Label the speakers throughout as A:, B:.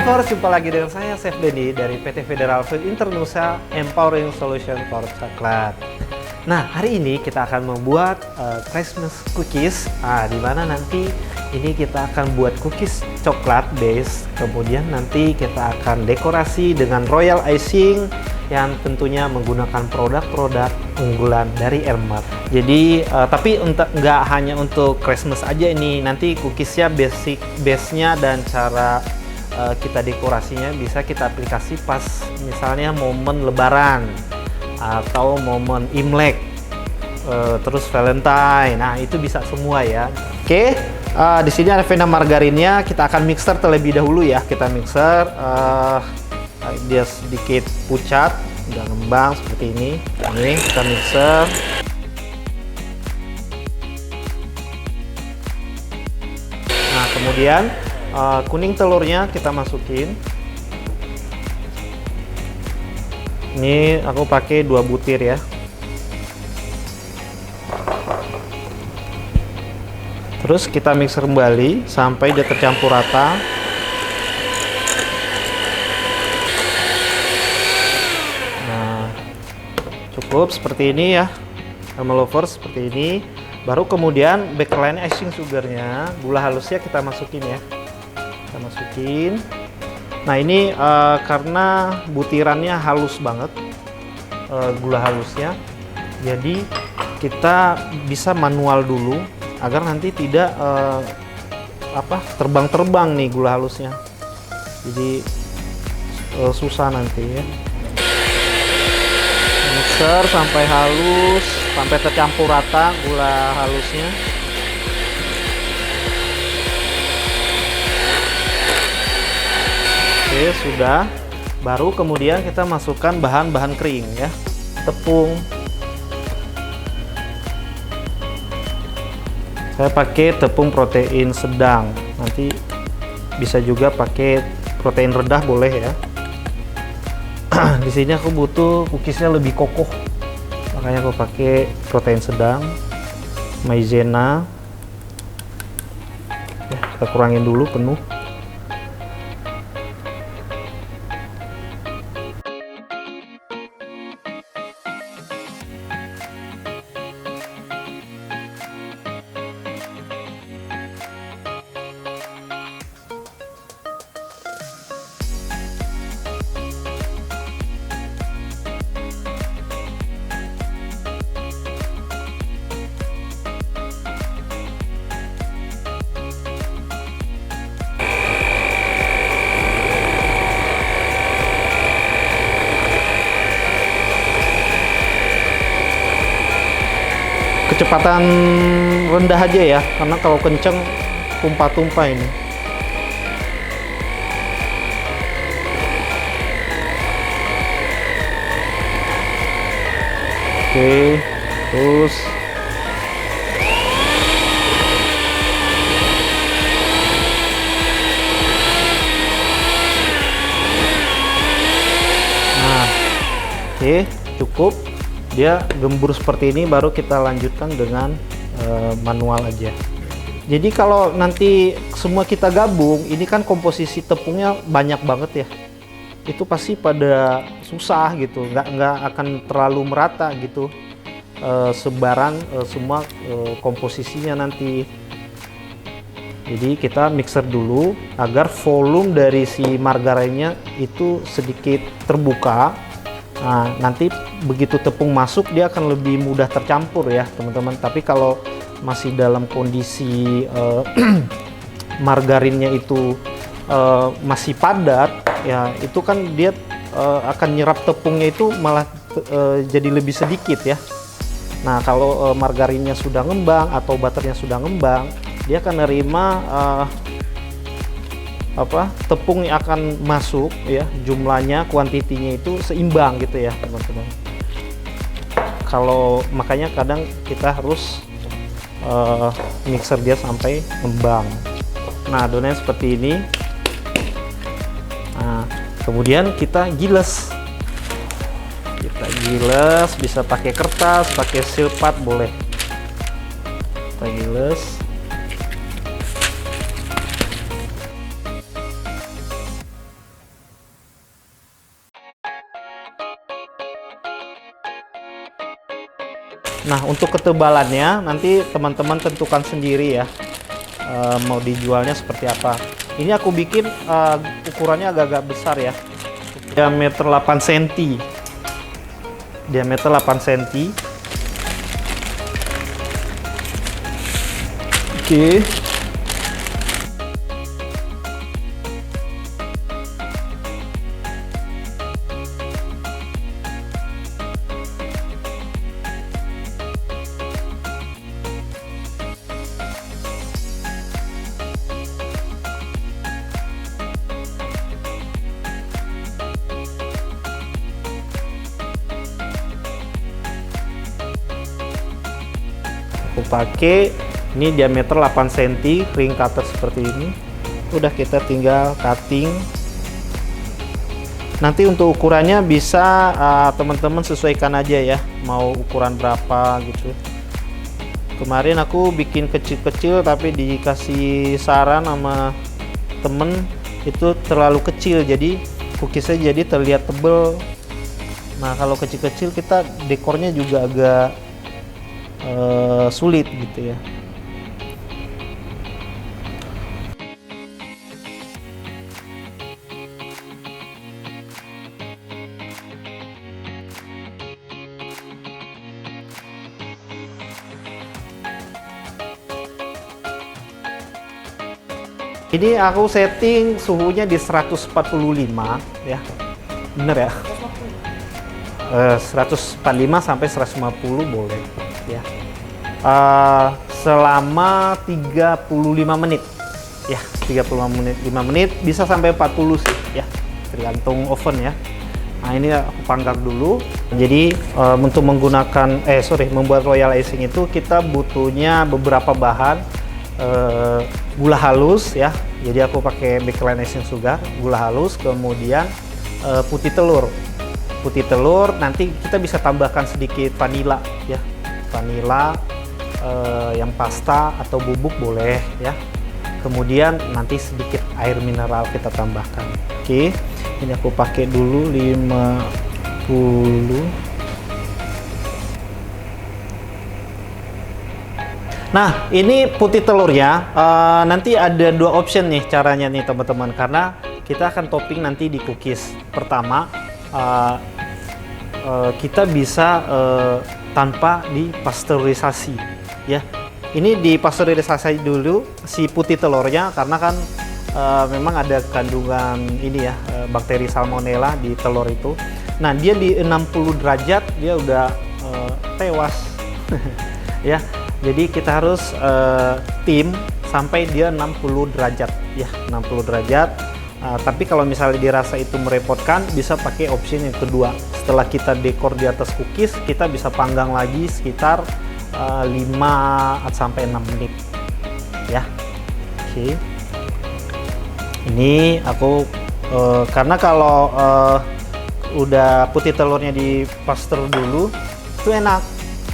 A: Lovers, jumpa lagi dengan saya Chef Denny dari PT Federal Food Internusa Empowering Solution for Coklat. Nah, hari ini kita akan membuat Christmas cookies, di mana nanti ini kita akan buat cookies coklat base, kemudian nanti kita akan dekorasi dengan royal icing yang tentunya menggunakan produk-produk unggulan dari Ermat. Jadi, tapi nggak hanya untuk Christmas aja ini, nanti cookiesnya base-nya dan cara kita dekorasinya bisa kita aplikasi pas misalnya momen Lebaran atau momen Imlek, terus Valentine. Nah, itu bisa semua ya. Oke, di sini ada avena margarinnya. Kita akan mixer terlebih dahulu ya. Kita mixer, dia sedikit pucat, udah ngembang seperti ini. Ini kita mixer. Nah, kemudian kuning telurnya kita masukin. Ini aku pakai 2 butir ya. Terus kita mixer kembali sampai dia tercampur rata. Nah, cukup seperti ini ya, sama lovers, seperti ini. Baru kemudian backline icing sugarnya, gula halusnya kita masukin ya. Kita masukin. Nah, ini karena butirannya halus banget, gula halusnya, jadi kita bisa manual dulu agar nanti tidak terbang-terbang nih gula halusnya, jadi susah nanti ya. Mixer sampai halus, sampai tercampur rata gula halusnya. Oke, sudah. Baru kemudian kita masukkan bahan-bahan kering ya. Tepung. Saya pakai tepung protein sedang. Nanti bisa juga pakai protein rendah boleh ya. Di sini aku butuh cookiesnya lebih kokoh, makanya aku pakai protein sedang. Maizena. Ya, kita kurangin dulu penuh. Kecepatan rendah aja ya, karena kalau kenceng tumpah-tumpah ini. Oke, terus nah, oke, cukup. Dia gembur seperti ini, baru kita lanjutkan dengan manual aja. Jadi kalau nanti semua kita gabung, ini kan komposisi tepungnya banyak banget ya, itu pasti pada susah gitu, nggak akan terlalu merata gitu sebaran semua komposisinya nanti. Jadi kita mixer dulu agar volume dari si margarinnya itu sedikit terbuka. Nah, nanti begitu tepung masuk dia akan lebih mudah tercampur ya teman-teman. Tapi kalau masih dalam kondisi margarinnya itu masih padat ya, itu kan dia akan nyerap tepungnya itu malah jadi lebih sedikit ya. Nah, kalau margarinnya sudah ngembang atau butternya sudah ngembang, dia akan nerima tepung yang akan masuk ya, jumlahnya, kuantitinya itu seimbang gitu ya teman-teman. Kalau makanya kadang kita harus mixer dia sampai ngembang. Nah, adonannya seperti ini. Nah, kemudian kita giles. Kita giles, bisa pakai kertas, pakai silpat boleh. Kita giles. Nah, untuk ketebalannya nanti teman-teman tentukan sendiri ya, mau dijualnya seperti apa. Ini aku bikin ukurannya agak-agak besar ya, diameter 8 cm. Diameter 8 cm. Oke. Aku pakai ini diameter 8 cm ring cutter seperti ini. Udah, kita tinggal cutting. Nanti untuk ukurannya bisa teman-teman sesuaikan aja ya, mau ukuran berapa gitu. Kemarin aku bikin kecil-kecil tapi dikasih saran sama temen itu terlalu kecil, jadi cookiesnya jadi terlihat tebel. Nah, kalau kecil-kecil kita dekornya juga agak sulit gitu ya. Ini aku setting suhunya di 145 ya. Bener ya? 145 sampai 150 boleh ya. Selama 35 menit. Ya, 35 menit, 5 menit bisa sampai 40 sih ya. Tergantung oven ya. Nah, ini aku panggang dulu. Jadi untuk menggunakan membuat royal icing itu kita butuhnya beberapa bahan. Gula halus ya, jadi aku pakai bakeline icing sugar, gula halus, kemudian putih telur. Putih telur nanti kita bisa tambahkan sedikit vanila ya, vanila yang pasta atau bubuk boleh ya. Kemudian nanti sedikit air mineral kita tambahkan. Oke, ini aku pakai dulu 50. Nah, ini putih telurnya, nanti ada dua option nih caranya nih teman-teman, karena kita akan topping nanti di cookies. Pertama, kita bisa tanpa dipasteurisasi ya. Ini dipasteurisasi dulu si putih telurnya, karena kan memang ada kandungan ini ya, bakteri salmonella di telur itu. Nah, dia di 60 derajat dia udah tewas ya. Jadi kita harus tim sampai dia 60 derajat ya, 60 derajat. Tapi kalau misalnya dirasa itu merepotkan, bisa pakai option yang kedua. Setelah kita dekor di atas cookies, kita bisa panggang lagi sekitar 5 sampai 6 menit ya. Oke. Ini aku karena kalau udah putih telurnya di pasteur dulu itu enak,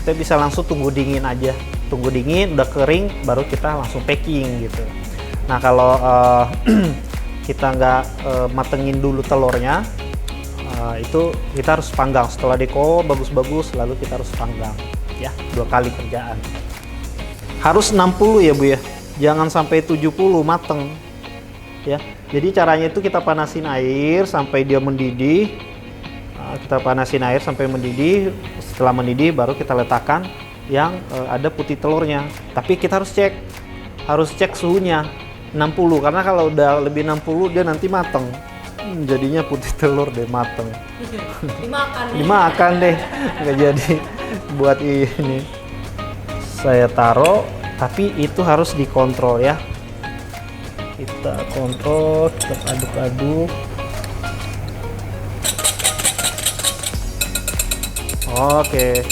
A: kita bisa langsung tunggu dingin aja. Tunggu dingin, udah kering, baru kita langsung packing gitu. Nah, kalau kita nggak matengin dulu telurnya, itu kita harus panggang. Setelah dekor bagus-bagus, lalu kita harus panggang ya, 2 kali kerjaan. Harus 60 ya Bu ya, jangan sampai 70 mateng ya. Jadi caranya itu kita panasin air sampai dia mendidih. Kita panasin air sampai mendidih. Setelah mendidih baru kita letakkan yang ada putih telurnya. Tapi kita harus cek suhunya 60, karena kalau udah lebih 60 dia nanti mateng. Jadinya putih telur deh mateng. Dimakan deh, nggak jadi buat ini. Saya taruh, tapi itu harus dikontrol ya. Kita kontrol, kita aduk-aduk. Oke.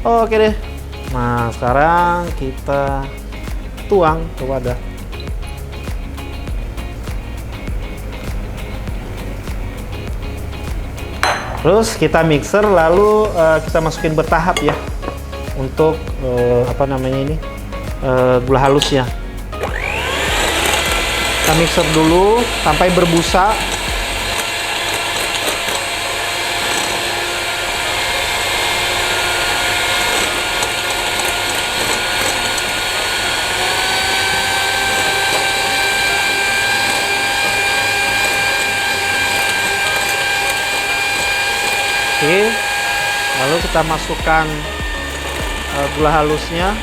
A: Oke deh. Nah, sekarang kita tuang ke wadah. Terus kita mixer, lalu kita masukin bertahap ya untuk gula halusnya. Kita mixer dulu sampai berbusa. Oke, lalu kita masukkan gula halusnya.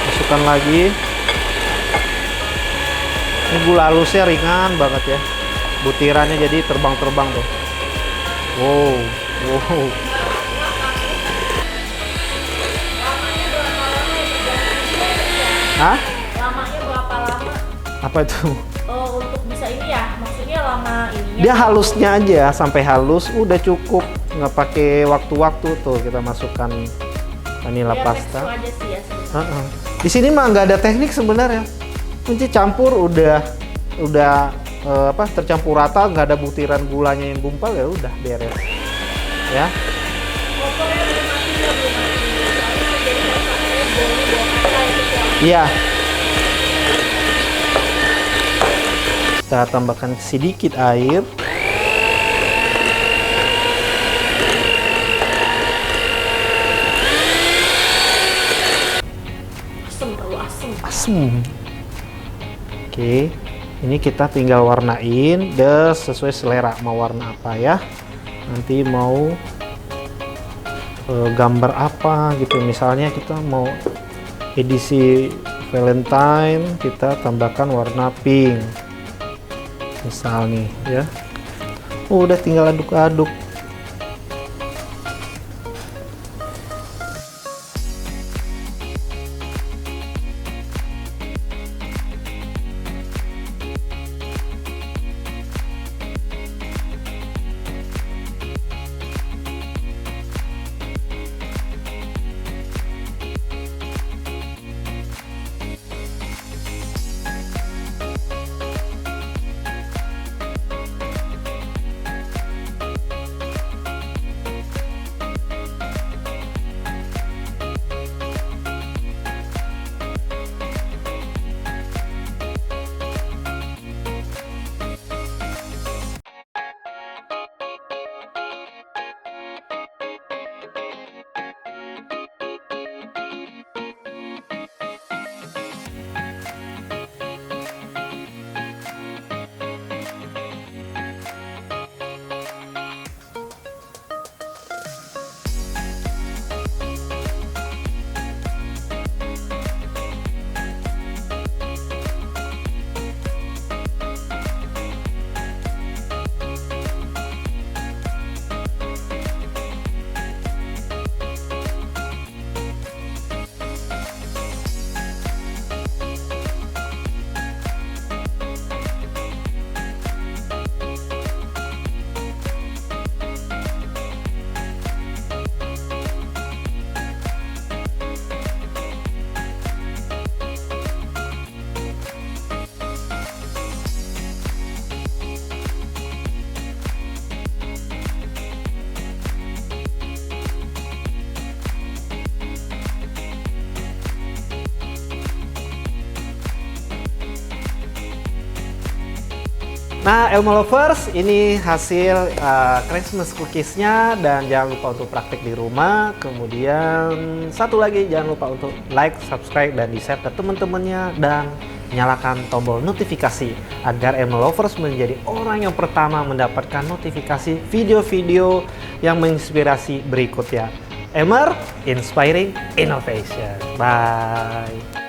A: Masukkan lagi. Ini gula halusnya ringan banget ya, butirannya jadi terbang-terbang tuh. Wow, wow. Hah?
B: Lamanya berapa lama?
A: Apa itu?
B: Oh, untuk bisa ini ya, maksudnya lama ininya.
A: Dia halusnya aja sampai halus udah cukup, nggak pakai waktu-waktu tuh. Kita masukkan vanilla pasta.
B: Aja sih ya sebenarnya.
A: Di sini mah nggak ada teknik sebenarnya. Kunci campur udah tercampur rata, nggak ada butiran gulanya yang gumpal, ya udah beres. Ya. Iya. Kita tambahkan sedikit air.
B: Asem, terlalu asem.
A: Asem. Oke, ini kita tinggal warnain deh sesuai selera, mau warna apa ya. Nanti mau gambar apa gitu, misalnya kita mau edisi Valentine, kita tambahkan warna pink misal nih ya. Udah tinggal aduk-aduk. Nah, Elmo Lovers, ini hasil Christmas cookiesnya, dan jangan lupa untuk praktik di rumah. Kemudian satu lagi, jangan lupa untuk like, subscribe, dan di-share ke teman-temannya, dan nyalakan tombol notifikasi agar Elmo Lovers menjadi orang yang pertama mendapatkan notifikasi video-video yang menginspirasi berikutnya. Elmer, Inspiring Innovation. Bye.